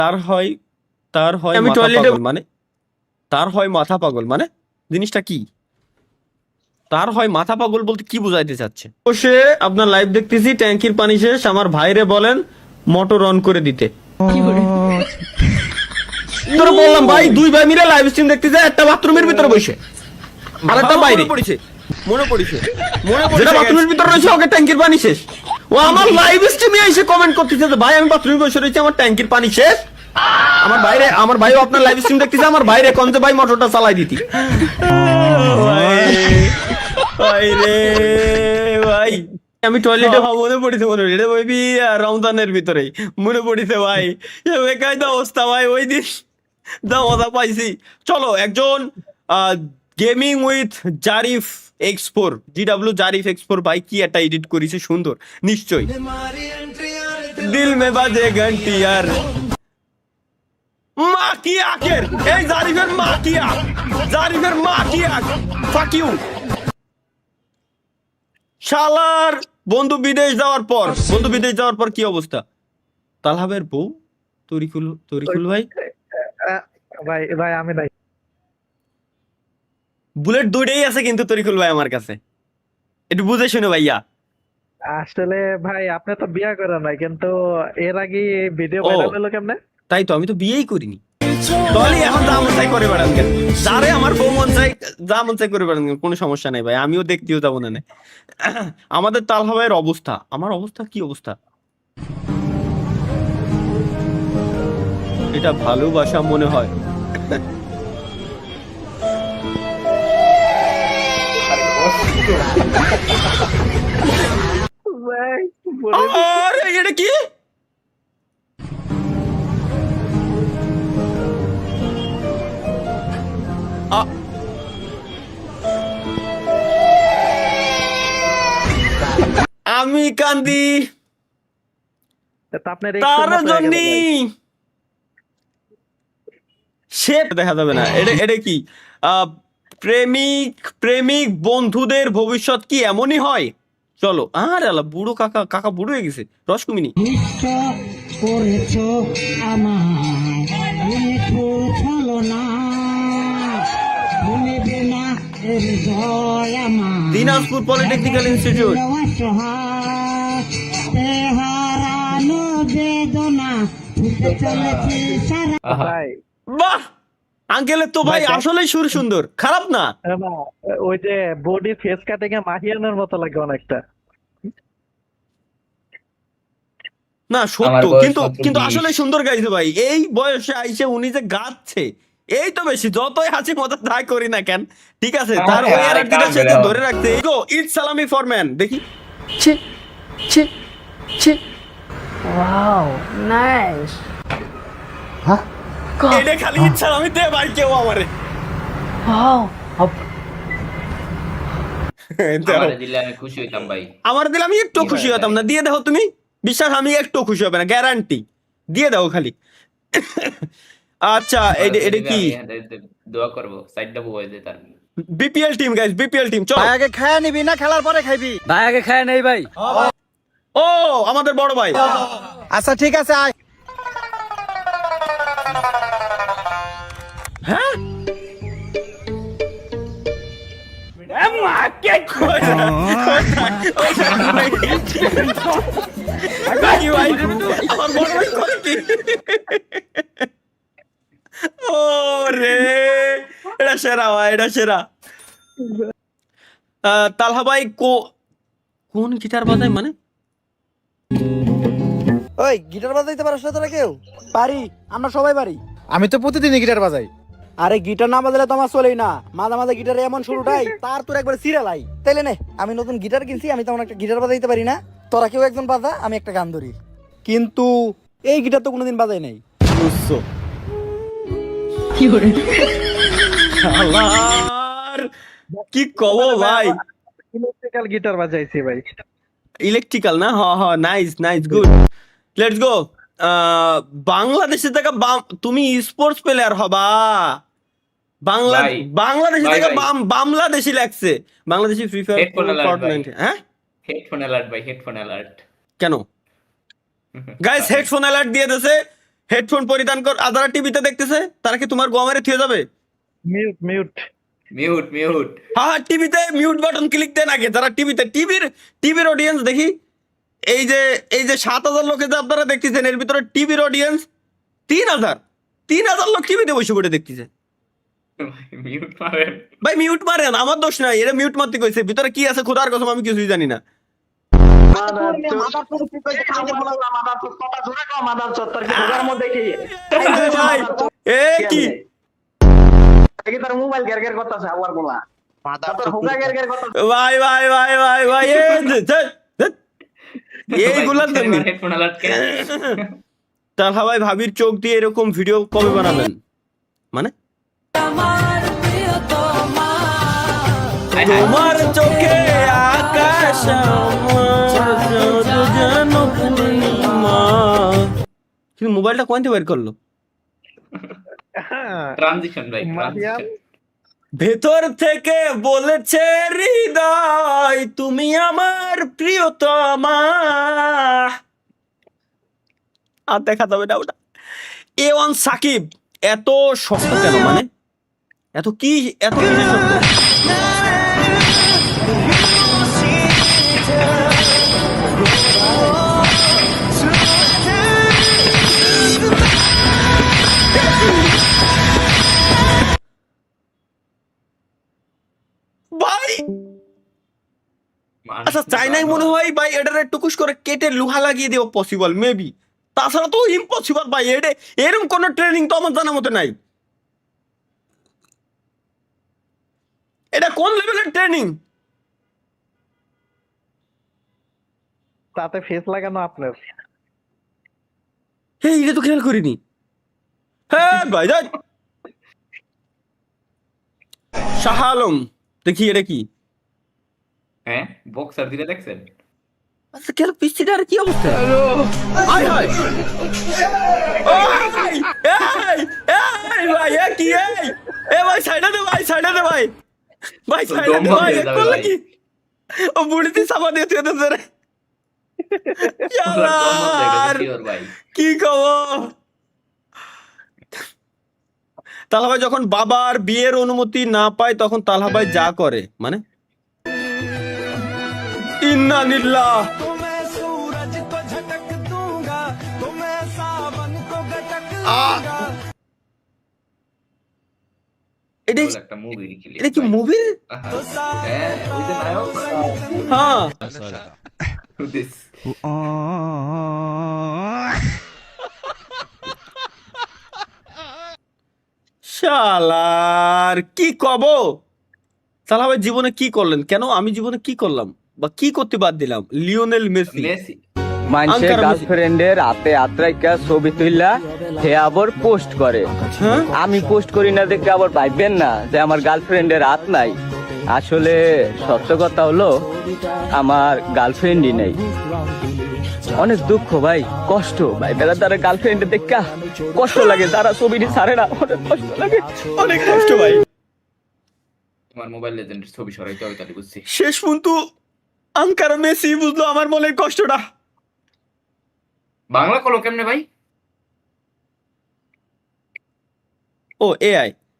তার হয় তার হয় আমি মাথা টয়লেটে পাগল মানে তার হয় মাথা পাগল মানে জিনিসটা কি? তার হয় মাথা পাগল বলতে কি বোঝাইতে চাচ্ছে? বসে আপনার লাইভ দেখতেছি, ট্যাঙ্কির পানি শেষ, আমার ভাইরে বলেন মোটর অন করে দিতে। তোরা বললাম ভাই, দুই ভাই মিলে লাইভ স্ট্রিম দেখতেছে, একটা বাথরুমের ভিতরে বসে আর একটা বাইরে। মনে পড়েছে যেটা বাথরুমের ভিতরে রয়েছে ওকে ট্যাঙ্কির পানি শেষ, ও আমার লাইভ স্ট্রিমে এসে কমেন্ট করতেছে যে ভাই আমি বাথরুমে বসে রয়েছি, আমার ট্যাঙ্কির পানি শেষ। আমার ভাইও আপনার লাইভ স্ট্রিম দেখতেছে, আমার বাইরে কোন যে ভাই মোটরটা চালাই দিতি। ভাই রে ভাই, আমি টয়লেটে মনে পড়েছে এটা মেবি রমজানের ভিতরেই মনে পড়েছে ভাই। বেকার তো অবস্থা ভাই, ওই দিন যা মজা পাইছি। চলো একজন gaming with Zarif X4 GW Zarif X4 ভাই কি একটা এডিট করেছে সুন্দর, নিশ্চয়ই দিল মে বাজে ঘন্টি আর মা কি আখের, এই জারিফের মা কি আখ, জারিফের মা কি আখ, ফাক ইউ। শালার বন্ধু বিদেশ যাওয়ার পর কি অবস্থা? তালহাবের বউ তরিকুল ভাই, ভাই ভাই আমি নাই। বুলেট দুইটাই আছে কিন্তু তরিকুল ভাই আমার কাছে, একটু বুঝে শুনে ভাইয়া। আসলে ভাই আপনি তো বিয়ে করেন নাই, কিন্তু এর আগে ভিডিও ও। ভাইরাল হলো কেমনে? তাই তো, আমি তো বিয়েই করিনি, তাহলে এখন যা মন চাই করে বেড়ান কেন? যারে আমার বউ মন চাই যা মন চাই করে বেড়ান কেন? কোনো সমস্যা নাই ভাই, আমিও দেখতেও যাবো না। আমাদের তালহা ভাইয়ের অবস্থা, আমার অবস্থা কি অবস্থা? এটা ভালোবাসা মনে হয়। ভাই বলে আরে এটা কি? আমি কান্দি আপনার তার জন্য, সে দেখা যাবে না। এটা কি প্রেমিক বন্ধুদের ভবিষ্যৎ কি এমনই হয়? চলো। আরে আল্লাহ, বুড়ো কাকা বুড়ো হয়ে গেছে, রসকমিনী। Dinajpur polytechnical institute. ভাই বাহ, আঙ্কেলের তো ভাই আসলেই সুর সুন্দর, খারাপ না। না, ওই যে বডি ফেস কাটিং এ মাহিয়ানের মতো লাগে অনেকটা। না সত্য, কিন্তু আসলে সুন্দর গাইছে ভাই। এই বয়সে আইসে উনি যে গাচ্ছে, এই তো বেশি। যতই হাসি মজা তাই করি না কেন, ঠিক আছে, তার ওই এনার্জিটা সে ধরে রাখতে। গো ইট সালামি ফর ম্যান, দেখি। ছি ছি ছি, Wow, nice. এটা খালি ইট সালামি দে ভাই, কেউ আমারে Wow. আমারে দিলে আমি খুশি হইতাম ভাই। আমার দিলে আমি একটু খুশি হতাম না। দিয়ে দেখো তুমি, বিশ্বাস আমি একটু খুশি হবে না, গ্যারান্টি। দিয়ে দাও খালি। আচ্ছা এটা কি? দোয়া করবো সাইডটা বুঝাই দে তার। BPL team guys, BPL team. চলো আগে খায়া নিবি না খেলার পরে খাইবি? ভাই আগে খায় নেই ভাই। ও আমাদের বড় ভাই। আচ্ছা ঠিক আছে আয়। হ্যাঁ আমার বড় ভাই করে কি? ও রে, এটা সেরা ভাই, এটা সেরা। তালহা ভাই কোন গিটার বাজায় মানে? ওই গিটার বাজাইতে পারছ না তোরা কেউ? পারি, আমরা সবাই পারি। আমি তো প্রতিদিনই গিটার বাজাই। আরে গিটার না বাজালে তো আমার চলেই না। মাঝে মাঝে গিটারে এমন শুরুটাই তার তোর একবার সিরিয়ালাই। তাইলে নে, আমি নতুন গিটার কিনছি, আমি তেমন একটা গিটার বাজাইতে পারি না। তোরা কেউ একজন বাজা, আমি একটা গান ধরি। কিন্তু এই গিটার তো কোনোদিন বাজাই নাই। বুঝছো? শালার, কি কব ভাই। ইলেকট্রিক্যাল গিটার বাজাইছি ভাই। ইলেকট্রিক্যাল না? Nice good. Let's go. বাংলাদেশে থেকে তুমি স্পোর্টস প্লেয়ার হবা। ভাই, বাংলাদেশে ভাই, থেকে ভাই। বাংলাদেশি লাগছে, Bangladeshi free fire headphone alert ভাই। ফর্টনাইট। হ্যাঁ হেডফোন অ্যালার্ট ভাই, হেডফোন অ্যালার্ট। কেন গাইস? হেডফোন অ্যালার্ট দিয়ে দিয়েছে। হেডফোন পরিধান কর, আর যারা টিভিতে দেখতেছে তারা কি তোমার গোয়ামারে থিয়ে যাবে? Mute mute mute mute. হ্যাঁ, টিভিতে মিউট বাটন ক্লিক দেন আগে, যারা টিভিতে টিভির অডিয়েন্স দেখি। এই যে 7,000 লোকে যে আপনারা দেখতেছেন, এর ভিতরে টিভির অডিয়েন্স 3,000 লোক টিভিতে বসে পড়ে দেখতেছে। মিউট মারেন। ভাই মিউট মারেন, আমার দোষ নাই, এরা মিউট মারতে কইছে। ভিতরে কি আছে খোদার কসম আমি কিছুই জানি না। ভাই এ কি ভাই ভাই ভাই ভাই ভাই এইগুলা হেডফোন আলাটকে। তাহলে ভাই ভাবির চোখ দিয়ে এরকম ভিডিও কবে বানাবেন? মানে তোমার চোখে আকাশ আমার যেন পূর্ণিমা। কিন্তু মোবাইলটা কোয়ান্তে বের করলো? ট্রানজিশন ভাই, মারিয়াম ট্রানজিশন। ভেতর থেকে বলেছে হৃদয় তুমি আমার প্রিয়তমা। আর দেখা যাবে না ওটা। A1 সাকিব এত শক্ত কেন? মানে এত কিসের শক্ত? ভাই আচ্ছা, চাইনাই মনে হয় ভাই এটার টুকুস করে কেটে লোহা লাগিয়ে দেওয়া পসিবল মেবি, তাছাড়া তো ইম্পসিবল ভাই। এরকম কোন ট্রেনিং তো আমার জানা মতো নাই। এটা কোন লেভেলের ট্রেনিং? তাতে ফেস লাগানো আপনার। হ্যাঁ, এটা তো খেয়াল করিনি। হ্যাঁ ভাই যাই শাহ আলম, দেখি এটা কি? হ্যাঁ, বক্সার দিলে দেখছেন? আচ্ছা কেন পিসিটা আর কি অবস্থা? আয় হায় এই এই ভাই এ কি এ ভাই সাইডে দে ভাই, সাইডে দে ভাই, ভাই সাইডে দে ভাই। করলে কি? ও বুড়িতে সামা দিয়ে তুই তো রে ইয়ার ভাই কি খবর? তালহা ভাই যখন বাবার বিয়ের অনুমতি না পায় তখন তালহা ভাই যা করে, মানে ইন্না লিল্লাহ। এটা একটা মুভি লিখলি। এটা কি মুভি? হ্যাঁ, ওই যে নায়ক। হ্যাঁ This. শালার কি কব? তাহলে ভাই জীবনে কি করলেন? কেন আমি জীবনে কি করলাম বা কি করতে বাদ দিলাম? Lionel Messi Messi. মানুষের আঙ্কারা মেসি। গার্লফ্রেন্ডের হাতে আত্রাইকা ছবি তুইলা হে আবার পোস্ট করে। হ্যাঁ আমি পোস্ট করি না দেখে আবার ভাববেন না যে আমার গার্লফ্রেন্ডের হাত নাই। আসলে সত্য কথা হলো আমার গার্লফ্রেন্ডই নেই। অনেক দুঃখ ভাই, কষ্ট ভাই, বেলা তারা গার্লফ্রেন্ড দেখা কষ্ট লাগে, তারা ছবিটি ছাড়ে না, অনেক কষ্ট লাগে, অনেক কষ্ট ভাই। তোমার মোবাইল লেজেন্ডের ছবি সরাইতে হবে তাহলে বুঝছি। শেষ পর্যন্ত আঙ্কারা মেসি বুঝলো আমার মনের কষ্টটা। বাংলা কলো কেমনে ভাই? ও এআই